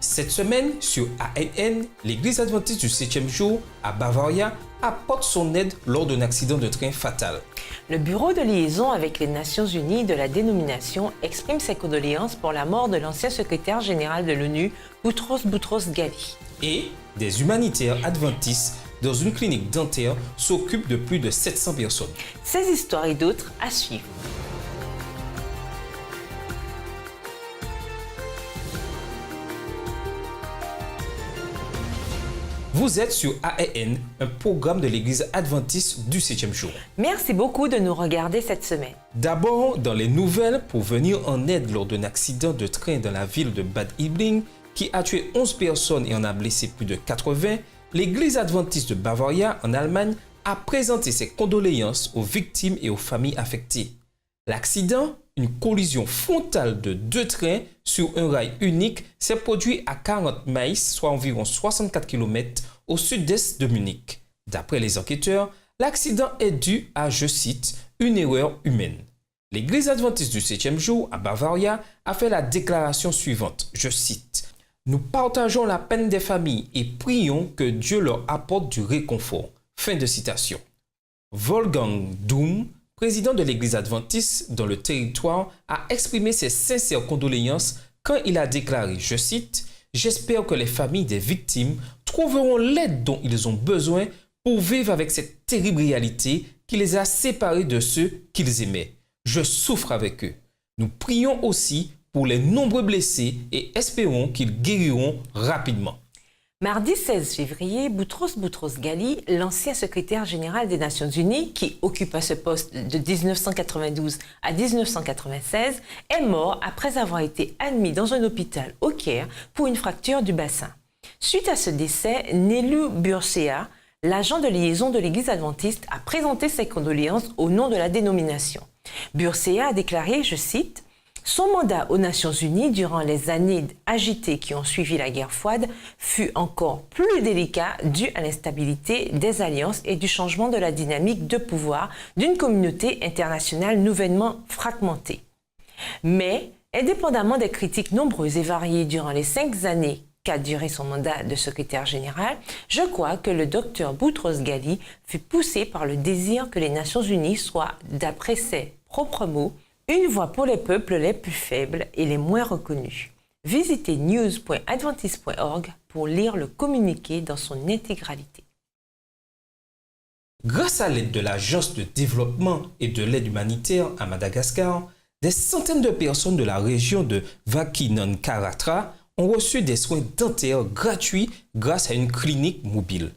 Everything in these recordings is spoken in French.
Cette semaine, sur ANN, l'Église adventiste du 7e jour à Bavaria apporte son aide lors d'un accident de train fatal. Le bureau de liaison avec les Nations Unies de la dénomination exprime ses condoléances pour la mort de l'ancien secrétaire général de l'ONU, Boutros Ghali. Et des humanitaires adventistes dans une clinique dentaire s'occupent de plus de 700 personnes. Ces histoires et d'autres à suivre. Vous êtes sur ANN, un programme de l'Église adventiste du 7e jour. Merci beaucoup de nous regarder cette semaine. D'abord, dans les nouvelles, pour venir en aide lors d'un accident de train dans la ville de Bad Aibling, qui a tué 11 personnes et en a blessé plus de 80, l'Église adventiste de Bavaria, en Allemagne, a présenté ses condoléances aux victimes et aux familles affectées. L'accident, une collision frontale de deux trains sur un rail unique, s'est produit à 40 miles, soit environ 64 km au sud-est de Munich. D'après les enquêteurs, l'accident est dû à, je cite, une erreur humaine. L'Église adventiste du 7e jour à Bavaria a fait la déclaration suivante, je cite, « Nous partageons la peine des familles et prions que Dieu leur apporte du réconfort. » Fin de citation. Wolfgang Doom, président de l'Église adventiste dans le territoire, a exprimé ses sincères condoléances quand il a déclaré, je cite, « J'espère que les familles des victimes trouveront l'aide dont ils ont besoin pour vivre avec cette terrible réalité qui les a séparés de ceux qu'ils aimaient. Je souffre avec eux. Nous prions aussi pour les nombreux blessés et espérons qu'ils guériront rapidement. » Mardi 16 février, Boutros Ghali, l'ancien secrétaire général des Nations Unies, qui occupa ce poste de 1992 à 1996, est mort après avoir été admis dans un hôpital au Caire pour une fracture du bassin. Suite à ce décès, Nelu Bursea, l'agent de liaison de l'Église adventiste, a présenté ses condoléances au nom de la dénomination. Bursea a déclaré, je cite, son mandat aux Nations Unies durant les années agitées qui ont suivi la guerre froide fut encore plus délicat dû à l'instabilité des alliances et du changement de la dynamique de pouvoir d'une communauté internationale nouvellement fragmentée. Mais, indépendamment des critiques nombreuses et variées durant les 5 années qu'a duré son mandat de secrétaire général, je crois que le docteur Boutros Ghali fut poussé par le désir que les Nations Unies soient, d'après ses propres mots, une voix pour les peuples les plus faibles et les moins reconnus. Visitez news.adventist.org pour lire le communiqué dans son intégralité. Grâce à l'aide de l'Agence de développement et de l'aide humanitaire à Madagascar, des centaines de personnes de la région de Vakinankaratra ont reçu des soins dentaires gratuits grâce à une clinique mobile.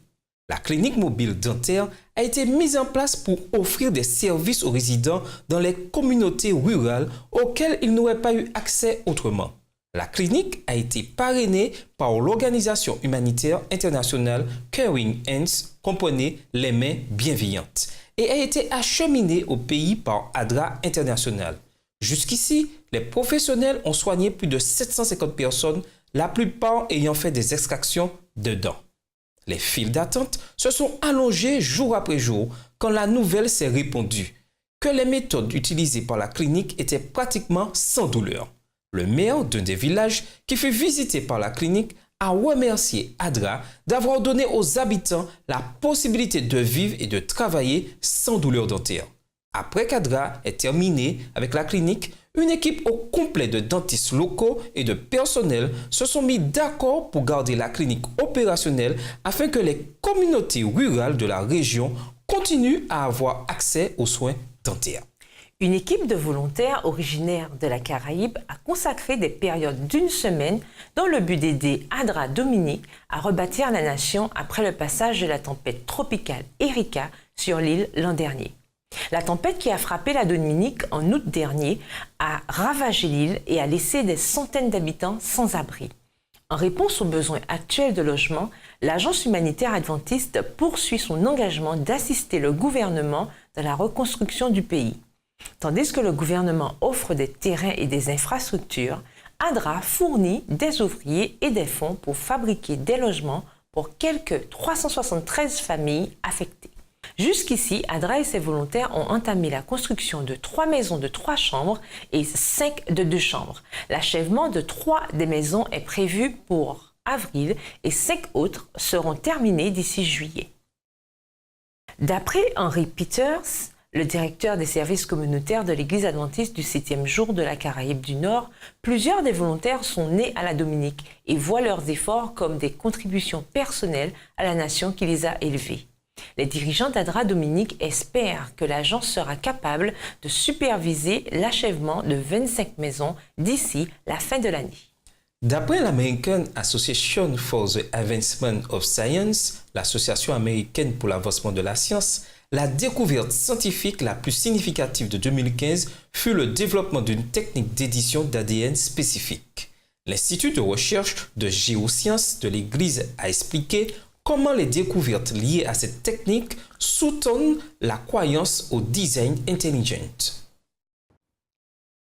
La clinique mobile dentaire a été mise en place pour offrir des services aux résidents dans les communautés rurales auxquelles ils n'auraient pas eu accès autrement. La clinique a été parrainée par l'organisation humanitaire internationale Caring Hands, comprenez les mains bienveillantes, et a été acheminée au pays par ADRA International. Jusqu'ici, les professionnels ont soigné plus de 750 personnes, la plupart ayant fait des extractions de dents. Les files d'attente se sont allongées jour après jour quand la nouvelle s'est répandue que les méthodes utilisées par la clinique étaient pratiquement sans douleur. Le maire d'un des villages qui fut visité par la clinique a remercié ADRA d'avoir donné aux habitants la possibilité de vivre et de travailler sans douleur dentaire. Après qu'ADRA ait terminé avec la clinique, une équipe au complet de dentistes locaux et de personnel se sont mis d'accord pour garder la clinique opérationnelle afin que les communautés rurales de la région continuent à avoir accès aux soins dentaires. Une équipe de volontaires originaires de la Caraïbe a consacré des périodes d'1 semaine dans le but d'aider ADRA Dominique à rebâtir la nation après le passage de la tempête tropicale Erika sur l'île l'an dernier. La tempête qui a frappé la Dominique en août dernier a ravagé l'île et a laissé des centaines d'habitants sans abri. En réponse aux besoins actuels de logement, l'Agence humanitaire adventiste poursuit son engagement d'assister le gouvernement dans la reconstruction du pays. Tandis que le gouvernement offre des terrains et des infrastructures, ADRA fournit des ouvriers et des fonds pour fabriquer des logements pour quelques 373 familles affectées. Jusqu'ici, Adra et ses volontaires ont entamé la construction de 3 maisons de 3 chambres et 5 de 2 chambres. L'achèvement de 3 des maisons est prévu pour avril et 5 autres seront terminées d'ici juillet. D'après Henry Peters, le directeur des services communautaires de l'Église adventiste du 7e jour de la Caraïbe du Nord, plusieurs des volontaires sont nés à la Dominique et voient leurs efforts comme des contributions personnelles à la nation qui les a élevés. Les dirigeants d'Adra Dominique espèrent que l'agence sera capable de superviser l'achèvement de 25 maisons d'ici la fin de l'année. D'après l'American Association for the Advancement of Science, l'association américaine pour l'avancement de la science, la découverte scientifique la plus significative de 2015 fut le développement d'une technique d'édition d'ADN spécifique. L'Institut de recherche de géosciences de l'Église a expliqué comment les découvertes liées à cette technique sous-tendent la croyance au design intelligent.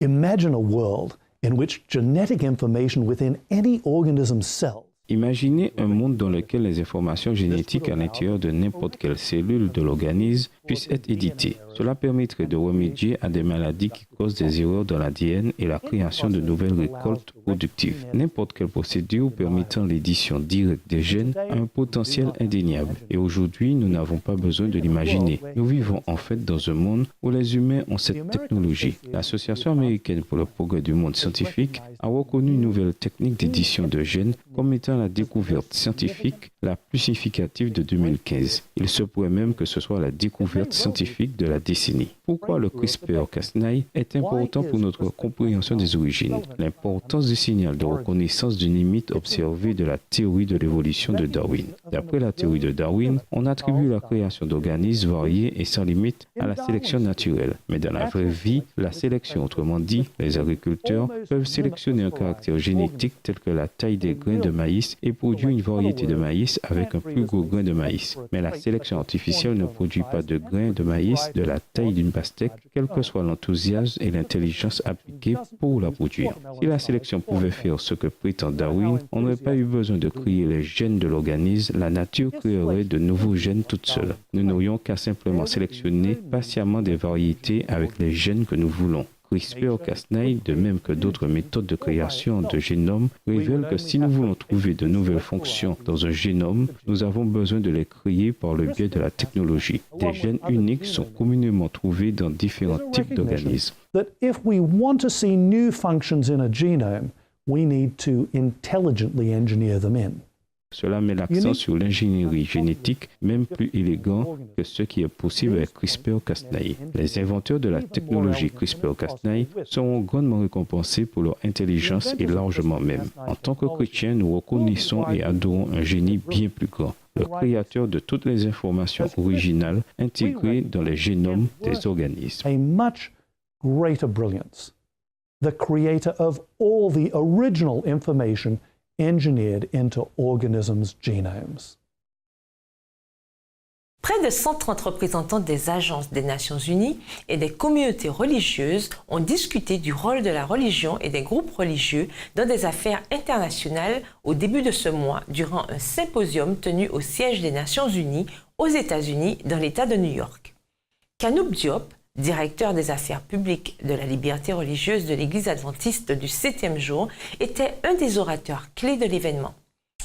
Imagine a world in which genetic information within any organism's cell. Imaginez un monde dans lequel les informations génétiques à l'intérieur de n'importe quelle cellule de l'organisme puissent être éditées. Cela permettrait de remédier à des maladies qui causent des erreurs dans l'ADN et la création de nouvelles récoltes productives. N'importe quelle procédure permettant l'édition directe des gènes a un potentiel indéniable. Et aujourd'hui, nous n'avons pas besoin de l'imaginer. Nous vivons en fait dans un monde où les humains ont cette technologie. L'Association américaine pour le progrès du monde scientifique a reconnu une nouvelle technique d'édition de gènes comme étant la découverte scientifique la plus significative de 2015. Il se pourrait même que ce soit la découverte scientifique de la décennie. Pourquoi le CRISPR-Cas9 est important pour notre compréhension des origines? L'importance du signal de reconnaissance d'une limite observée de la théorie de l'évolution de Darwin. D'après la théorie de Darwin, on attribue la création d'organismes variés et sans limite à la sélection naturelle. Mais dans la vraie vie, la sélection, autrement dit, les agriculteurs peuvent sélectionner un caractère génétique tel que la taille des grains de maïs et produire une variété de maïs avec un plus gros grain de maïs. Mais la sélection artificielle ne produit pas de grains de maïs de la taille d'une pastèque, quel que soit l'enthousiasme et l'intelligence appliquée pour la produire. Si la sélection pouvait faire ce que prétend Darwin, on n'aurait pas eu besoin de créer les gènes de l'organisme, la nature créerait de nouveaux gènes toute seule. Nous n'aurions qu'à simplement sélectionner patiemment des variétés avec les gènes que nous voulons. CRISPR-Cas9, de même que d'autres méthodes de création de génomes, révèlent que si nous voulons trouver de nouvelles fonctions dans un génome, nous avons besoin de les créer par le biais de la technologie. Des gènes uniques sont communément trouvés dans différents types d'organismes. That if we want to see new functions in a genome, we need to intelligently engineer them in. Cela met l'accent sur l'ingénierie génétique, même plus élégant que ce qui est possible avec CRISPR-Cas9. Les inventeurs de la technologie CRISPR-Cas9 seront grandement récompensés pour leur intelligence et largement même. En tant que chrétiens, nous reconnaissons et adorons un génie bien plus grand, le créateur de toutes les informations originales intégrées dans les génomes des organismes. A much greater brilliance, the creator of all the original information engineered into organisms' genomes. Près de 130 représentants des agences des Nations Unies et des communautés religieuses ont discuté du rôle de la religion et des groupes religieux dans des affaires internationales au début de ce mois durant un symposium tenu au siège des Nations Unies aux États-Unis dans l'État de New York. Kanoub Diop, directeur des affaires publiques de la liberté religieuse de l'Église adventiste du 7e jour, était un des orateurs clés de l'événement.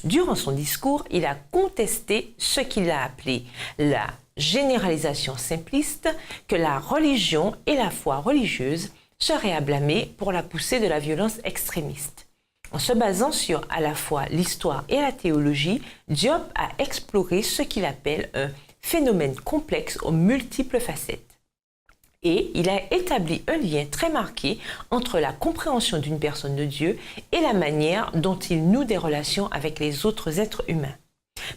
Durant son discours, il a contesté ce qu'il a appelé la généralisation simpliste que la religion et la foi religieuse seraient à blâmer pour la poussée de la violence extrémiste. En se basant sur à la fois l'histoire et la théologie, Diop a exploré ce qu'il appelle un phénomène complexe aux multiples facettes. Et il a établi un lien très marqué entre la compréhension d'une personne de Dieu et la manière dont il noue des relations avec les autres êtres humains.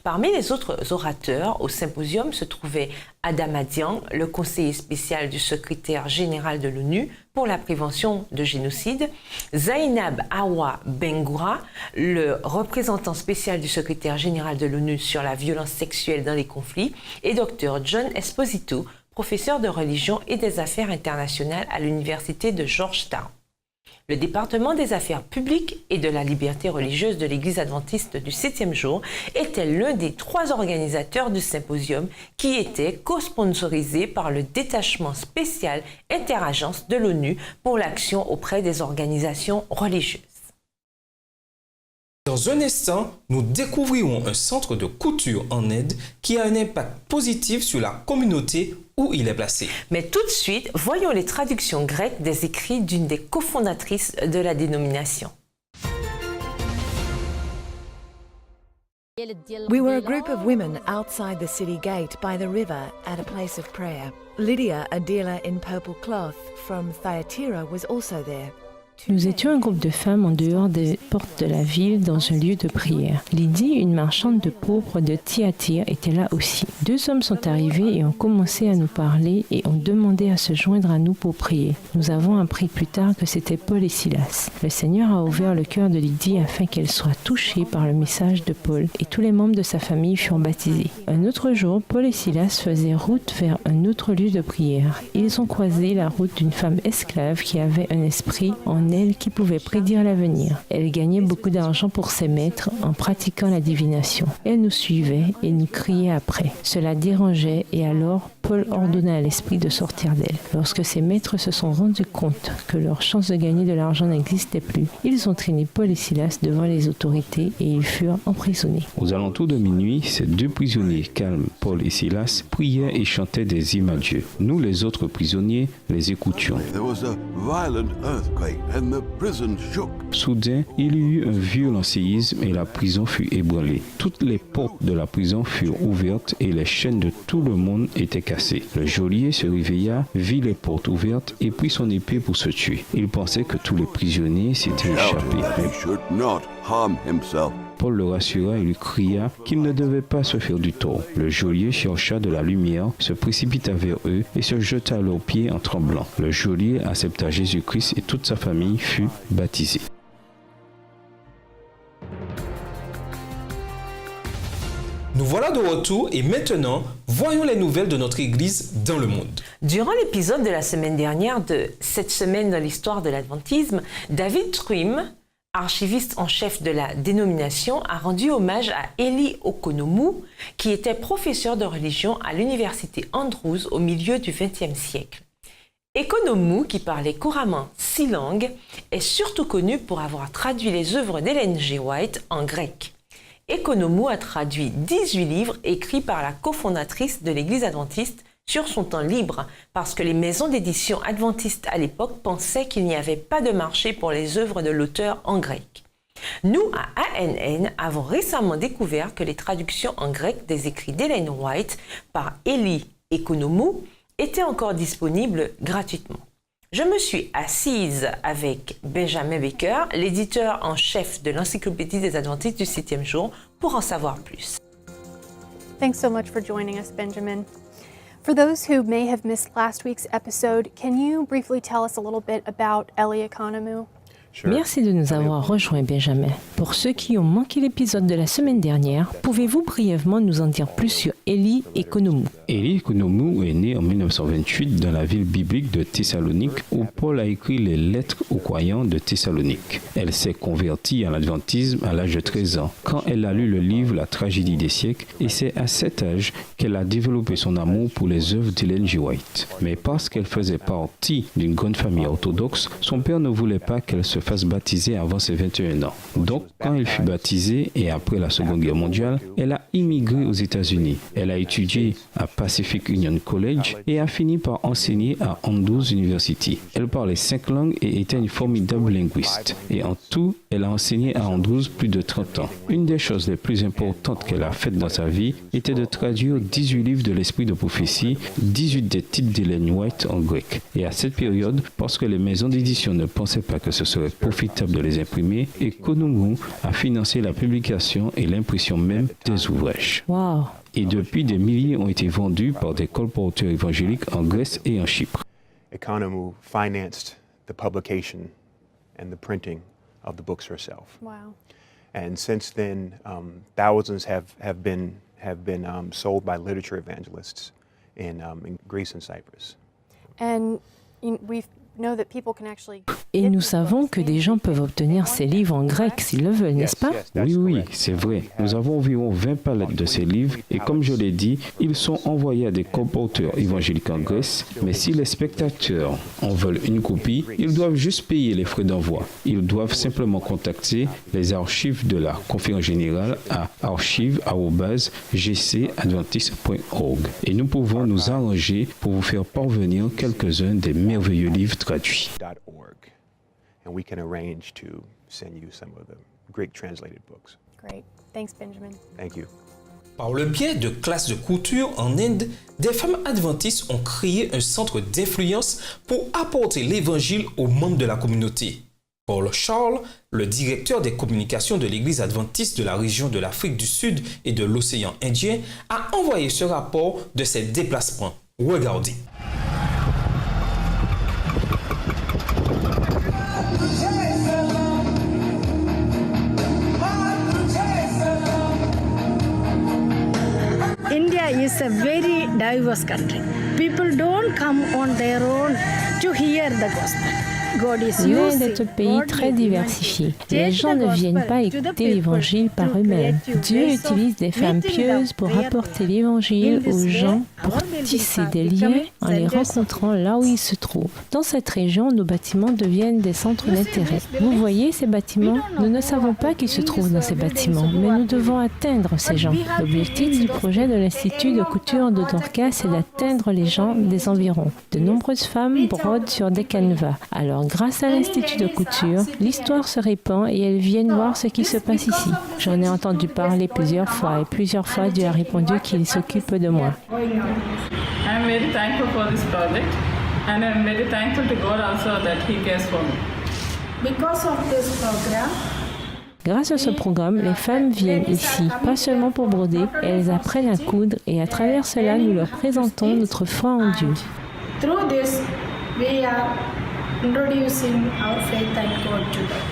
Parmi les autres orateurs au symposium se trouvait Adama Dieng, le conseiller spécial du secrétaire général de l'ONU pour la prévention de génocide, Zainab Awa Bengoura, le représentant spécial du secrétaire général de l'ONU sur la violence sexuelle dans les conflits, et Dr John Esposito, professeur de religion et des affaires internationales à l'université de Georgetown. Le département des affaires publiques et de la liberté religieuse de l'Église adventiste du 7e jour était l'un des 3 organisateurs du symposium qui était co-sponsorisé par le détachement spécial interagence de l'ONU pour l'action auprès des organisations religieuses. Dans un instant, nous découvrirons un centre de couture en Inde qui a un impact positif sur la communauté où il est placé. Mais tout de suite, voyons les traductions grecques des écrits d'une des cofondatrices de la dénomination. We were a group of women outside the city gate by the river at a place of prayer. Lydia, a dealer in purple cloth from Thyatira, was also there. Nous étions un groupe de femmes en dehors des portes de la ville dans un lieu de prière. Lydie, une marchande de pourpre de Thyatire, était là aussi. 2 hommes sont arrivés et ont commencé à nous parler et ont demandé à se joindre à nous pour prier. Nous avons appris plus tard que c'était Paul et Silas. Le Seigneur a ouvert le cœur de Lydie afin qu'elle soit touchée par le message de Paul et tous les membres de sa famille furent baptisés. Un autre jour, Paul et Silas faisaient route vers un autre lieu de prière. Ils ont croisé la route d'une femme esclave qui avait un esprit en elle qui pouvait prédire l'avenir. Elle gagnait beaucoup d'argent pour ses maîtres en pratiquant la divination. Elle nous suivait et nous criait après. Cela dérangeait et alors Paul ordonna à l'esprit de sortir d'elle. Lorsque ses maîtres se sont rendus compte que leur chance de gagner de l'argent n'existait plus, ils ont traîné Paul et Silas devant les autorités et ils furent emprisonnés. Aux alentours de minuit, ces 2 prisonniers calmes, Paul et Silas, priaient et chantaient des hymnes à Dieu. Nous, les autres prisonniers, les écoutions. Soudain, il y eut un violent séisme et la prison fut ébranlée. Toutes les portes de la prison furent ouvertes et les chaînes de tout le monde étaient cassées. Le geôlier se réveilla, vit les portes ouvertes et prit son épée pour se tuer. Il pensait que tous les prisonniers s'étaient échappés. Paul le rassura et lui cria qu'il ne devait pas se faire du tort. Le geôlier chercha de la lumière, se précipita vers eux et se jeta à leurs pieds en tremblant. Le geôlier accepta Jésus-Christ et toute sa famille fut baptisée. Nous voilà de retour et maintenant, voyons les nouvelles de notre Église dans le monde. Durant l'épisode de la semaine dernière de Cette semaine dans l'histoire de l'adventisme, David Truim, archiviste en chef de la dénomination, a rendu hommage à Eli Okonomou, qui était professeur de religion à l'université Andrews au milieu du XXe siècle. Okonomou, qui parlait couramment 6 langues, est surtout connu pour avoir traduit les œuvres d'Ellen G. White en grec. Okonomou a traduit 18 livres écrits par la cofondatrice de l'Église adventiste sur son temps libre, parce que les maisons d'édition adventistes à l'époque pensaient qu'il n'y avait pas de marché pour les œuvres de l'auteur en grec. Nous, à ANN, avons récemment découvert que les traductions en grec des écrits d'Ellen White par Eli Okonomou étaient encore disponibles gratuitement. Je me suis assise avec Benjamin Baker, l'éditeur en chef de l'Encyclopédie des Adventistes du 7e jour, pour en savoir plus. Thanks so much for joining us, Benjamin. For those who may have missed last week's episode, can you briefly tell us a little bit about Eli Okonomou? Merci de nous avoir rejoints, Benjamin. Pour ceux qui ont manqué l'épisode de la semaine dernière, pouvez-vous brièvement nous en dire plus sur Eli Okonomou? Eli Okonomou est né en 1928 dans la ville biblique de Thessalonique où Paul a écrit les lettres aux croyants de Thessalonique. Elle s'est convertie à l'adventisme à l'âge de 13 ans quand elle a lu le livre La tragédie des siècles et c'est à cet âge qu'elle a développé son amour pour les œuvres d'Ellen G. White. Mais parce qu'elle faisait partie d'une grande famille orthodoxe, son père ne voulait pas qu'elle se fasse baptiser avant ses 21 ans. Donc, quand elle fut baptisée et après la Seconde Guerre mondiale, elle a immigré aux États-Unis. Elle a étudié à Pacific Union College et a fini par enseigner à Andrews University. Elle parlait 5 langues et était une formidable linguiste. Et en tout, elle a enseigné à Andrews plus de 30 ans. Une des choses les plus importantes qu'elle a faites dans sa vie était de traduire 18 livres de l'esprit de prophétie, 18 des titres d'Ellen White en grec. Et à cette période, parce que les maisons d'édition ne pensaient pas que ce serait profitable de les imprimer, Okonomou a financé la publication et l'impression même des ouvrages. Wow. Et depuis, des milliers ont été vendus par des colporteurs évangéliques en Grèce et en Chypre. Okonomou financed the publication and the printing of the books herself. Wow. And since then, thousands have been sold by literature evangelists in Greece and Cyprus. And we know that people can actually Et nous savons que des gens peuvent obtenir ces livres en grec s'ils le veulent, n'est-ce pas? Oui, c'est vrai. Nous avons environ 20 palettes de ces livres et comme je l'ai dit, ils sont envoyés à des colporteurs évangéliques en Grèce. Mais si les spectateurs en veulent une copie, ils doivent juste payer les frais d'envoi. Ils doivent simplement contacter les archives de la conférence générale à archives@gcadventist.org et nous pouvons nous arranger pour vous faire parvenir quelques-uns des merveilleux livres traduits. And we can arrange to send you some of the great translated books. Great. Thanks, Benjamin. Thank you. Par le biais de classes de couture en Inde, des femmes adventistes ont créé un centre d'influence pour apporter l'évangile aux membres de la communauté. Paul Charles, le directeur des communications de l'Église adventiste de la région de l'Afrique du Sud et de l'océan Indien, a envoyé ce rapport de ses déplacements. Regardez. India is a very diverse country. People don't come on their own to hear the gospel. L'Inde est un pays très diversifié. Les gens ne viennent pas écouter l'Évangile par eux-mêmes. Dieu utilise des femmes pieuses pour apporter l'Évangile aux gens, pour tisser des liens en les rencontrant là où ils se trouvent. Dans cette région, nos bâtiments deviennent des centres d'intérêt. Vous voyez ces bâtiments? Nous ne savons pas qui se trouve dans ces bâtiments, mais nous devons atteindre ces gens. L'objectif du projet de l'Institut de couture de Dorcas est d'atteindre les gens des environs. De nombreuses femmes brodent sur des canevas. Alors, grâce à l'Institut de couture, l'histoire se répand et elles viennent voir ce qui se passe ici. J'en ai entendu parler plusieurs fois et plusieurs fois Dieu a répondu qu'il s'occupe de moi. I'm very thankful for this project and I'm very thankful to God also that He cares for me. Because of this program, grâce à ce programme, les femmes viennent ici, pas seulement pour broder, elles apprennent à coudre et à travers cela, nous leur présentons notre foi en Dieu. through this, we are introducing our faith and God to them.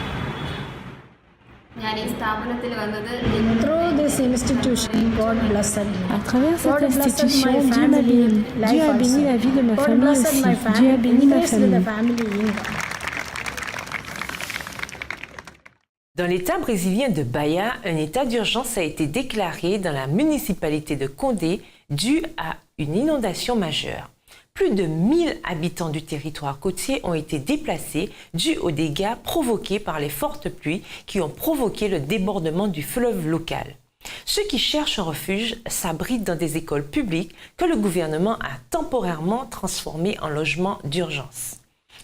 Through this institution, God blessed me. À travers cette institution, Dieu m'a béni. Dieu a béni la vie de ma famille aussi. Dieu a béni ma famille. Dans l'État brésilien de Bahia, un état d'urgence a été déclaré dans la municipalité de Condé dû à une inondation majeure. Plus de 1000 habitants du territoire côtier ont été déplacés dû aux dégâts provoqués par les fortes pluies qui ont provoqué le débordement du fleuve local. Ceux qui cherchent un refuge s'abritent dans des écoles publiques que le gouvernement a temporairement transformées en logements d'urgence.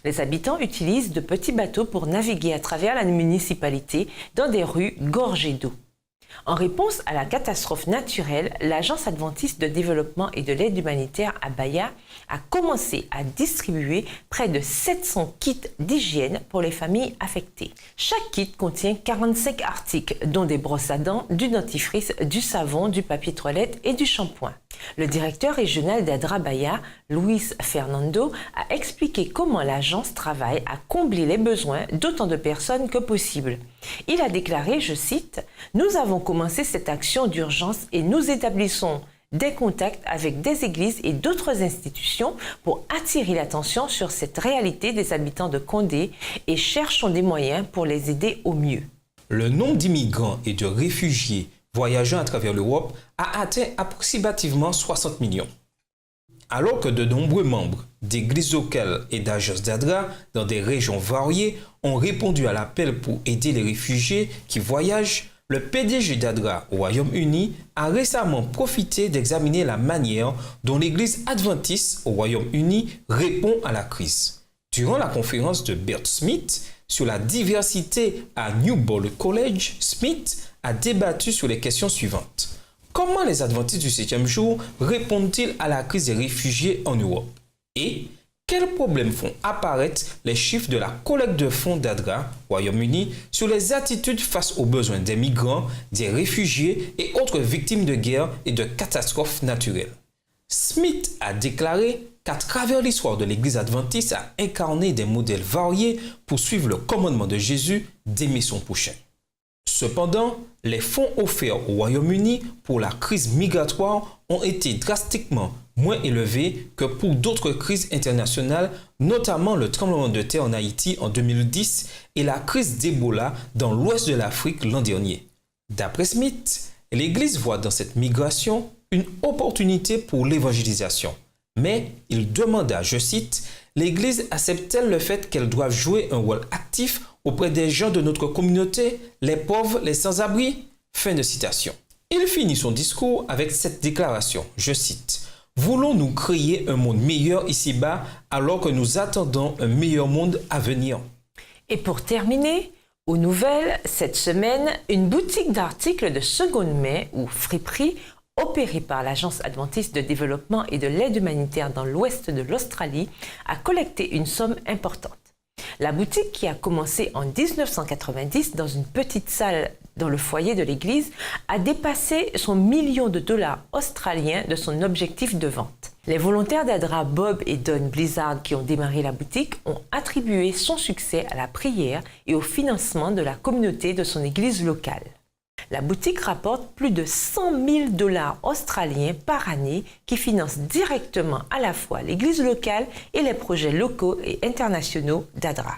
Les habitants utilisent de petits bateaux pour naviguer à travers la municipalité dans des rues gorgées d'eau. En réponse à la catastrophe naturelle, l'Agence adventiste de développement et de l'aide humanitaire à Bahia a commencé à distribuer près de 700 kits d'hygiène pour les familles affectées. Chaque kit contient 45 articles, dont des brosses à dents, du dentifrice, du savon, du papier toilette et du shampoing. Le directeur régional d'Adra Bahia, Luis Fernando, a expliqué comment l'agence travaille à combler les besoins d'autant de personnes que possible. Il a déclaré, je cite, « Nous avons commencé cette action d'urgence et nous établissons des contacts avec des églises et d'autres institutions pour attirer l'attention sur cette réalité des habitants de Condé et cherchons des moyens pour les aider au mieux. » Le nombre d'immigrants et de réfugiés voyageant à travers l'Europe a atteint approximativement 60 millions. Alors que de nombreux membres d'églises locales et d'agences d'Adra dans des régions variées ont répondu à l'appel pour aider les réfugiés qui voyagent, le PDG d'Adra au Royaume-Uni a récemment profité d'examiner la manière dont l'Église adventiste au Royaume-Uni répond à la crise. Durant la conférence de Bert Smith sur la diversité à Newbold College, Smith a débattu sur les questions suivantes. Comment les adventistes du 7e jour répondent-ils à la crise des réfugiés en Europe? Et quels problèmes font apparaître les chiffres de la collecte de fonds d'Adra, Royaume-Uni, sur les attitudes face aux besoins des migrants, des réfugiés et autres victimes de guerre et de catastrophes naturelles? Smith a déclaré qu'à travers l'histoire de l'Église adventiste a incarné des modèles variés pour suivre le commandement de Jésus d'aimer son prochain. Cependant, les fonds offerts au Royaume-Uni pour la crise migratoire ont été drastiquement moins élevé que pour d'autres crises internationales, notamment le tremblement de terre en Haïti en 2010 et la crise d'Ebola dans l'ouest de l'Afrique l'an dernier. D'après Smith, l'Église voit dans cette migration une opportunité pour l'évangélisation. Mais il demanda, je cite, « L'Église accepte-t-elle le fait qu'elle doit jouer un rôle actif auprès des gens de notre communauté, les pauvres, les sans-abri ?» Fin de citation. Il finit son discours avec cette déclaration, je cite, « Voulons-nous créer un monde meilleur ici-bas alors que nous attendons un meilleur monde à venir ?» Et pour terminer, aux nouvelles, cette semaine, une boutique d'articles de seconde main ou friperie opérée par l'Agence adventiste de développement et de l'aide humanitaire dans l'ouest de l'Australie a collecté une somme importante. La boutique, qui a commencé en 1990 dans une petite salle dans le foyer de l'église, a dépassé son million de dollars australiens de son objectif de vente. Les volontaires d'Adra, Bob et Don Blizzard, qui ont démarré la boutique, ont attribué son succès à la prière et au financement de la communauté de son église locale. La boutique rapporte plus de 100 000 dollars australiens par année qui financent directement à la fois l'église locale et les projets locaux et internationaux d'Adra.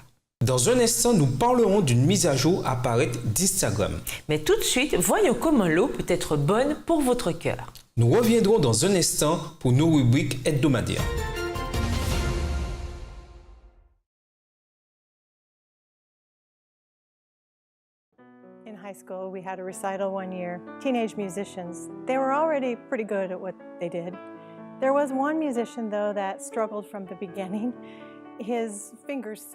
Dans un instant, nous parlerons d'une mise à jour apparaître d'Instagram. Mais tout de suite, voyons comment l'eau peut être bonne pour votre cœur. Nous reviendrons dans un instant pour nos rubriques hebdomadaires. In high school, we had a recital one year. Teenage musicians, they were already pretty good at what they did. There was one musician, though, that struggled from the beginning.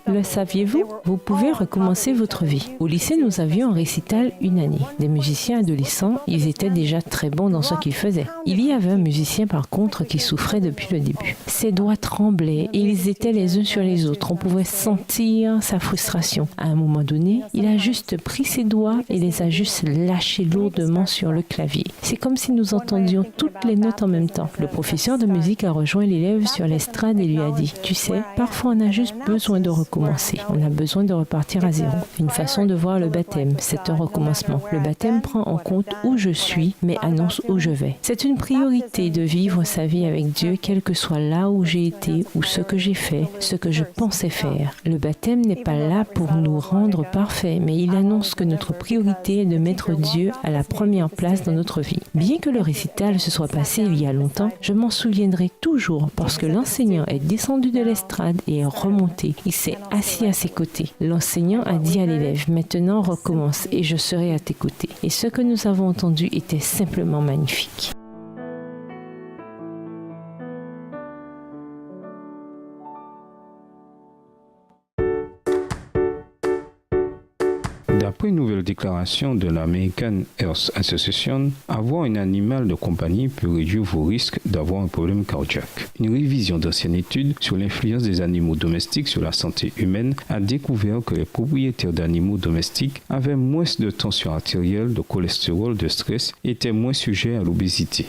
Le saviez-vous? Vous pouvez recommencer votre vie. Au lycée, nous avions un récital une année. Des musiciens adolescents, ils étaient déjà très bons dans ce qu'ils faisaient. Il y avait un musicien par contre qui souffrait depuis le début. Ses doigts tremblaient et ils étaient les uns sur les autres. On pouvait sentir sa frustration. À un moment donné, il a juste pris ses doigts et les a juste lâchés lourdement sur le clavier. C'est comme si nous entendions toutes les notes en même temps. Le professeur de musique a rejoint l'élève sur l'estrade et lui a dit « Tu sais, parfois on a juste besoin de recommencer. On a besoin de repartir à zéro. » Une façon de voir le baptême, c'est un recommencement. Le baptême prend en compte où je suis, mais annonce où je vais. C'est une priorité de vivre sa vie avec Dieu, quel que soit là où j'ai été, ou ce que j'ai fait, ce que je pensais faire. Le baptême n'est pas là pour nous rendre parfaits, mais il annonce que notre priorité est de mettre Dieu à la première place dans notre vie. Bien que le récital se soit passé il y a longtemps, je m'en souviendrai toujours parce que l'enseignant est descendu de l'estrade et est remonté. Il s'est assis à ses côtés. L'enseignant a dit à l'élève « Maintenant, recommence et je serai à tes côtés. » Et ce que nous avons entendu était simplement magnifique. D'après une nouvelle déclaration de l'American Heart Association, avoir un animal de compagnie peut réduire vos risques d'avoir un problème cardiaque. Une révision d'anciennes études sur l'influence des animaux domestiques sur la santé humaine a découvert que les propriétaires d'animaux domestiques avaient moins de tension artérielle, de cholestérol, de stress et étaient moins sujets à l'obésité.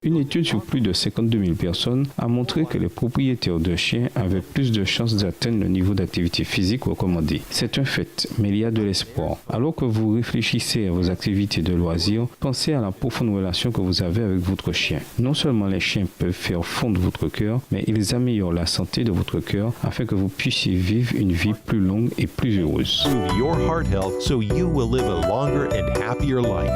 Une étude sur plus de 52 000 personnes a montré que les propriétaires de chiens avaient plus de chances d'atteindre le niveau d'activité physique recommandé. C'est un fait, mais il y a de l'espoir. Alors que vous réfléchissez à vos activités de loisirs, pensez à la profonde relation que vous avez avec votre chien. Non seulement les chiens peuvent faire fondre votre cœur, mais ils améliorent la santé de votre cœur afin que vous puissiez vivre une vie plus longue et plus heureuse. Improve your heart health so you will live a longer and happier life.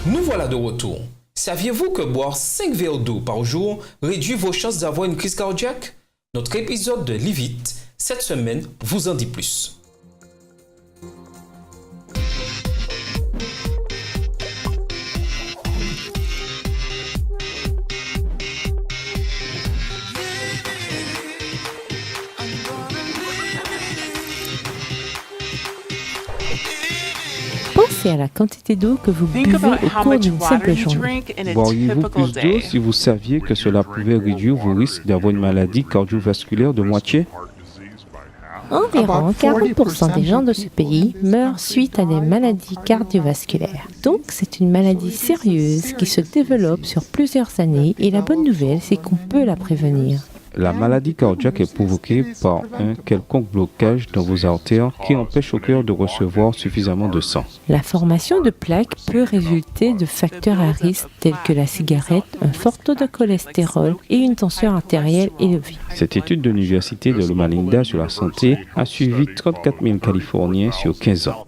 Nous voilà de retour. Saviez-vous que boire 5 verres d'eau par jour réduit vos chances d'avoir une crise cardiaque? Notre épisode de Live It, cette semaine, vous en dit plus. Pensez à la quantité d'eau que vous buvez au cours d'une simple journée. Boiriez-vous plus d'eau si vous saviez que cela pouvait réduire vos risques d'avoir une maladie cardiovasculaire de moitié? Environ 40% des gens de ce pays meurent suite à des maladies cardiovasculaires. Donc, c'est une maladie sérieuse qui se développe sur plusieurs années et la bonne nouvelle, c'est qu'on peut la prévenir. La maladie cardiaque est provoquée par un quelconque blocage dans vos artères qui empêche au cœur de recevoir suffisamment de sang. La formation de plaques peut résulter de facteurs à risque tels que la cigarette, un fort taux de cholestérol et une tension artérielle élevée. Cette étude de l'Université de Loma Linda sur la santé a suivi 34 000 Californiens sur 15 ans.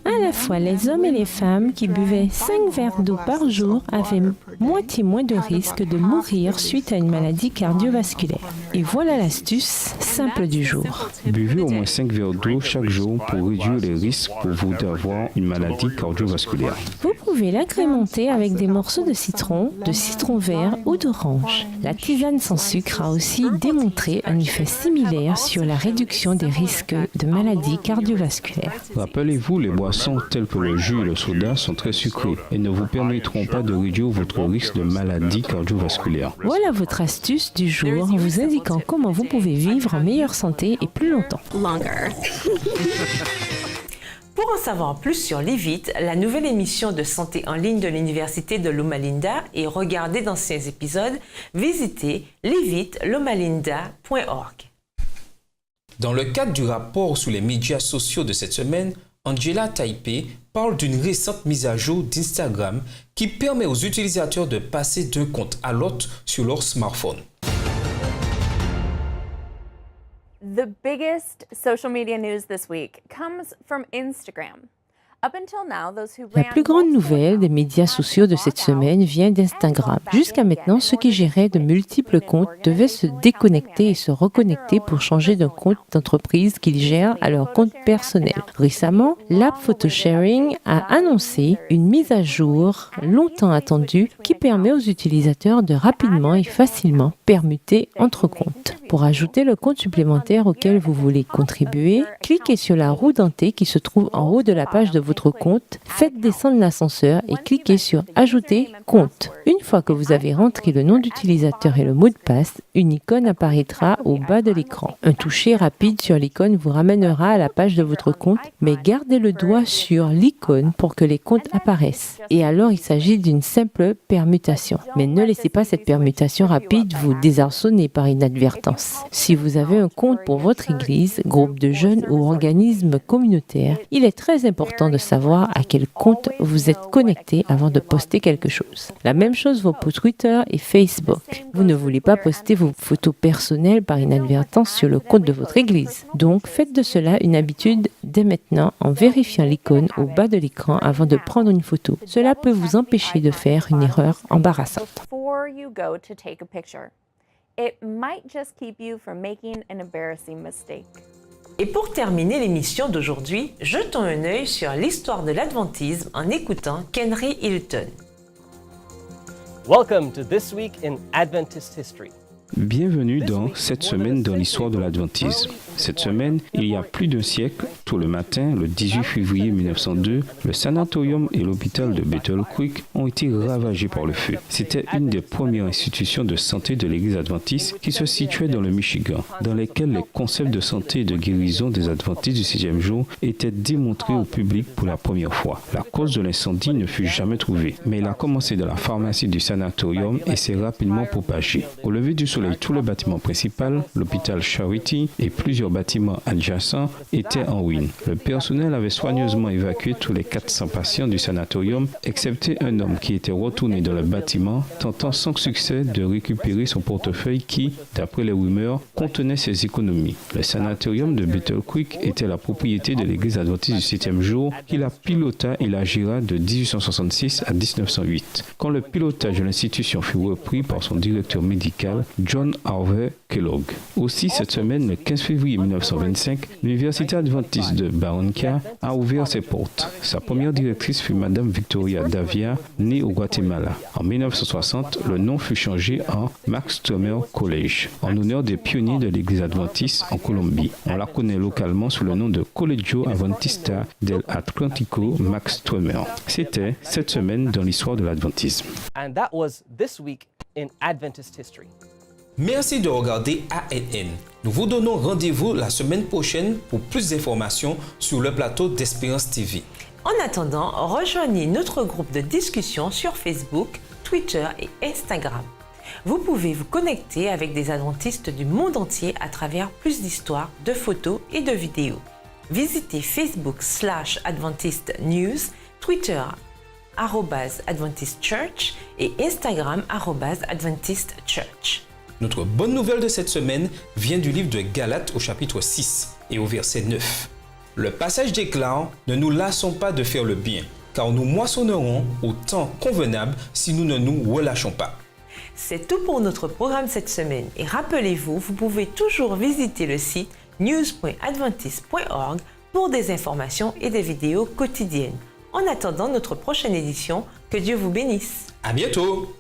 À la fois, les hommes et les femmes qui buvaient 5 verres d'eau par jour avaient moitié moins de risque de mourir suite à une maladie cardiovasculaire. Et voilà l'astuce simple du jour. Buvez au moins 5 verres d'eau chaque jour pour réduire les risques pour vous d'avoir une maladie cardiovasculaire. Vous pouvez l'agrémenter avec des morceaux de citron vert ou d'orange. La tisane sans sucre a aussi démontré un effet similaire sur la réduction des risques de maladies cardiovasculaires. Rappelez-vous, les boissons telles que le jus et le soda sont très sucrées et ne vous permettront pas de réduire votre risque de maladie cardiovasculaire. Voilà votre astuce du jour vous indiquant comment vous pouvez vivre en meilleure santé et plus longtemps. Pour en savoir plus sur Live It, la nouvelle émission de santé en ligne de l'Université de Loma Linda et regarder d'anciens épisodes, visitez liveit.lomalinda.org. Dans le cadre du rapport sur les médias sociaux de cette semaine, Angela Taipei parle d'une récente mise à jour d'Instagram qui permet aux utilisateurs de passer d'un compte à l'autre sur leur smartphone. The biggest social media news this week comes from Instagram. La plus grande nouvelle des médias sociaux de cette semaine vient d'Instagram. Jusqu'à maintenant, ceux qui géraient de multiples comptes devaient se déconnecter et se reconnecter pour changer d'un compte d'entreprise qu'ils gèrent à leur compte personnel. Récemment, l'app PhotoSharing a annoncé une mise à jour longtemps attendue qui permet aux utilisateurs de rapidement et facilement permuter entre comptes. Pour ajouter le compte supplémentaire auquel vous voulez contribuer, cliquez sur la roue dentée qui se trouve en haut de la page de votre compte, faites descendre l'ascenseur et cliquez sur « Ajouter compte ». Une fois que vous avez rentré le nom d'utilisateur et le mot de passe, une icône apparaîtra au bas de l'écran. Un toucher rapide sur l'icône vous ramènera à la page de votre compte, mais gardez le doigt sur l'icône pour que les comptes apparaissent. Et alors, il s'agit d'une simple permutation. Mais ne laissez pas cette permutation rapide vous désarçonner par inadvertance. Si vous avez un compte pour votre église, groupe de jeunes ou organisme communautaire, il est très important de savoir à quel compte vous êtes connecté avant de poster quelque chose. La même chose vaut pour Twitter et Facebook. Vous ne voulez pas poster vos photos personnelles par inadvertance sur le compte de votre église. Donc, faites de cela une habitude dès maintenant en vérifiant l'icône au bas de l'écran avant de prendre une photo. Cela peut vous empêcher de faire une erreur embarrassante. Et pour terminer l'émission d'aujourd'hui, jetons un œil sur l'histoire de l'adventisme en écoutant Kenry Hilton. Welcome to This Week in Adventist History. Bienvenue dans cette semaine dans l'histoire de l'adventisme. Cette semaine, il y a plus d'un siècle, tôt le matin, le 18 février 1902, le sanatorium et l'hôpital de Battle Creek ont été ravagés par le feu. C'était une des premières institutions de santé de l'Église adventiste qui se situait dans le Michigan, dans lesquelles les concepts de santé et de guérison des adventistes du 6e jour étaient démontrés au public pour la première fois. La cause de l'incendie ne fut jamais trouvée, mais il a commencé dans la pharmacie du sanatorium et s'est rapidement propagé. Au lever du soleil, tout le bâtiment principal, l'hôpital Charity et plusieurs bâtiments adjacents étaient en ruine. Le personnel avait soigneusement évacué tous les 400 patients du sanatorium, excepté un homme qui était retourné dans le bâtiment, tentant sans succès de récupérer son portefeuille qui, d'après les rumeurs, contenait ses économies. Le sanatorium de Battle Creek était la propriété de l'Église adventiste du 7e jour, qui la pilota et la géra de 1866 à 1908. Quand le pilotage de l'institution fut repris par son directeur médical, John Harvey Kellogg. Aussi, cette semaine, le 15 février 1925, l'Université adventiste de Barranquilla a ouvert ses portes. Sa première directrice fut Madame Victoria Davia, née au Guatemala. En 1960, le nom fut changé en Max Trumer College, en honneur des pionniers de l'Église adventiste en Colombie. On la connaît localement sous le nom de Colegio Adventista del Atlántico Max Trumer. C'était cette semaine dans l'histoire de l'adventisme. And that was This Week in Adventist History. Merci de regarder ANN. Nous vous donnons rendez-vous la semaine prochaine pour plus d'informations sur le plateau d'Espérance TV. En attendant, rejoignez notre groupe de discussion sur Facebook, Twitter et Instagram. Vous pouvez vous connecter avec des adventistes du monde entier à travers plus d'histoires, de photos et de vidéos. Visitez Facebook/Adventist News, Twitter @Adventist Church et Instagram @Adventist Church. Notre bonne nouvelle de cette semaine vient du livre de Galates au chapitre 6 et au verset 9. Le passage déclare « Ne nous lassons pas de faire le bien, car nous moissonnerons au temps convenable si nous ne nous relâchons pas. » C'est tout pour notre programme cette semaine. Et rappelez-vous, vous pouvez toujours visiter le site news.adventist.org pour des informations et des vidéos quotidiennes. En attendant notre prochaine édition, que Dieu vous bénisse. À bientôt!